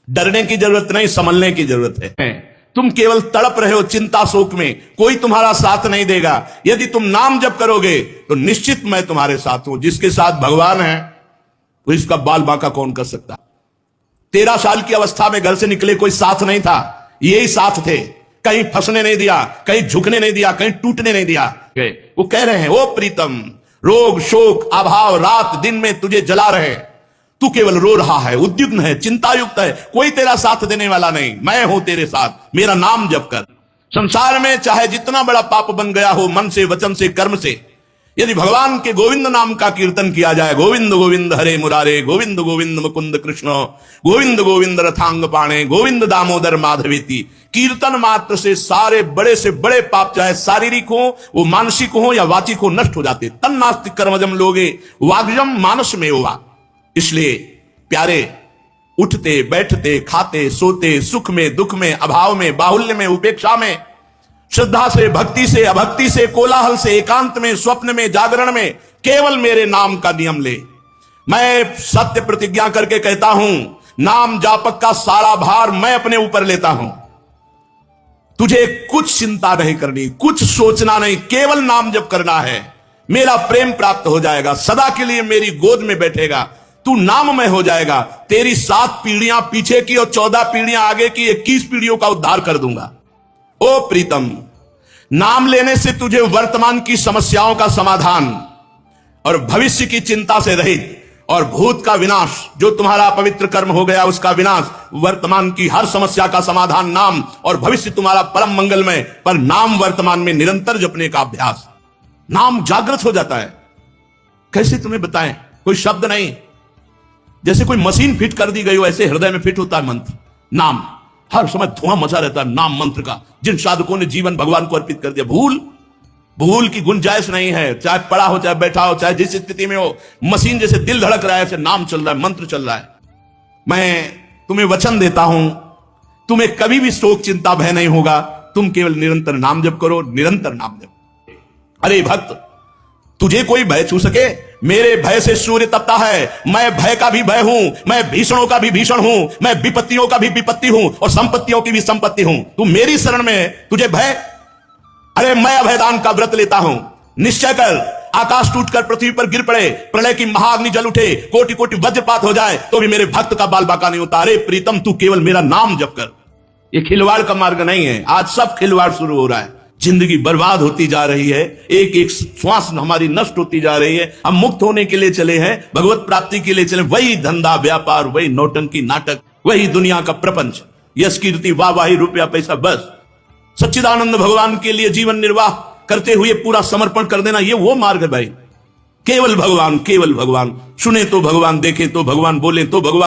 डरने की जरूरत नहीं, संभलने की जरूरत है। तुम केवल तड़प रहे हो चिंता शोक में, कोई तुम्हारा साथ नहीं देगा। यदि तुम नाम जप करोगे तो निश्चित मैं तुम्हारे साथ हूं। जिसके साथ भगवान है तो इसका बाल बांका कौन कर सकता। 13 साल की अवस्था में घर से निकले, कोई साथ नहीं था, यही साथ थे। कहीं फंसने नहीं दिया, कहीं झुकने नहीं दिया, कहीं टूटने नहीं दिया। वो कह रहे हैं, ओ प्रीतम, रोग शोक अभाव रात दिन में तुझे जला रहे, तू केवल रो रहा है, उद्विग्न है, चिंतायुक्त है, कोई तेरा साथ देने वाला नहीं। मैं हूं तेरे साथ, मेरा नाम जप कर। संसार में चाहे जितना बड़ा पाप बन गया हो, मन से वचन से कर्म से, यदि भगवान के गोविंद नाम का कीर्तन किया जाए, गोविंद गोविंद हरे मुरारे, गोविंद गोविंद मुकुंद कृष्ण, गोविंद गोविंद रथांग पाणे, गोविंद दामोदर माधवेति, कीर्तन मात्र से सारे बड़े से बड़े पाप, चाहे शारीरिक हो, वो मानसिक हो या वाचिक हो, नष्ट हो जाते। तन्नास्ति कर्मजम लोगे वाग्जम मानस में हुआ। इसलिए प्यारे, उठते बैठते खाते सोते, सुख में दुख में, अभाव में बाहुल्य में, उपेक्षा में, श्रद्धा से भक्ति से अभक्ति से, कोलाहल से एकांत में, स्वप्न में जागरण में, केवल मेरे नाम का नियम ले। मैं सत्य प्रतिज्ञा करके कहता हूं, नाम जापक का सारा भार मैं अपने ऊपर लेता हूं। तुझे कुछ चिंता नहीं करनी, कुछ सोचना नहीं, केवल नाम जप करना है। मेरा प्रेम प्राप्त हो जाएगा, सदा के लिए मेरी गोद में बैठेगा, तू नाममय हो जाएगा। तेरी 7 पीढ़ियां पीछे की और 14 पीढ़ियां आगे की, 21 पीढ़ियों का उद्धार कर दूंगा। ओ प्रीतम, नाम लेने से तुझे वर्तमान की समस्याओं का समाधान और भविष्य की चिंता से रहित और भूत का विनाश, जो तुम्हारा अपवित्र कर्म हो गया उसका विनाश, वर्तमान की हर समस्या का समाधान नाम, और भविष्य तुम्हारा परम मंगलमय। पर नाम वर्तमान में निरंतर जपने का अभ्यास, नाम जागृत हो जाता है। कैसे तुम्हें बताएं, कोई शब्द नहीं, जैसे कोई मशीन फिट कर दी गई हो, ऐसे हृदय में फिट होता है मंत्र नाम। हर समय धुआं मचा रहता है नाम मंत्र का। जिन साधकों ने जीवन भगवान को अर्पित कर दिया, भूल की गुंजाइश नहीं है। चाहे पड़ा हो, चाहे बैठा हो, चाहे जिस स्थिति में हो, मशीन जैसे दिल धड़क रहा है, ऐसे नाम चल रहा है, मंत्र चल रहा है। मैं तुम्हें वचन देता हूं, तुम्हें कभी भी शोक चिंता भय नहीं होगा। तुम केवल निरंतर नाम जप करो, निरंतर नाम जप। अरे भक्त, तुझे कोई भय छू सके? मेरे भय से सूर्य तपता है। मैं भय का भी भय हूं, मैं भीषणों का भी भीषण हूं, मैं विपत्तियों का भी विपत्ति हूं और संपत्तियों की भी संपत्ति हूं। तू मेरी शरण में है, तुझे भय? अरे मैं अभयदान का व्रत लेता हूं। निश्चय कर, आकाश टूटकर पृथ्वी पर गिर पड़े, प्रलय की महाअग्नि जल उठे, कोटि कोटि वज्रपात हो जाए, तो भी मेरे भक्त का बाल बाका नहीं होता। अरे प्रीतम, तू केवल मेरा नाम जप कर। ये खिलवाड़ का मार्ग नहीं है। आज सब खिलवाड़ शुरू हो रहा है, जिंदगी बर्बाद होती जा रही है, एक एक श्वास हमारी नष्ट होती जा रही है। हम मुक्त होने के लिए चले हैं, भगवत प्राप्ति के लिए चले। वही धंधा व्यापार, वही नौटंकी नाटक, वही दुनिया का प्रपंच, यश कीर्ति वाहवाही रुपया पैसा, बस सच्चिदानंद भगवान के लिए जीवन निर्वाह करते हुए पूरा समर्पण कर देना, ये वो मार्ग है भाई। केवल भगवान, केवल भगवान। सुने तो भगवान, देखे तो भगवान, बोले तो भगवान।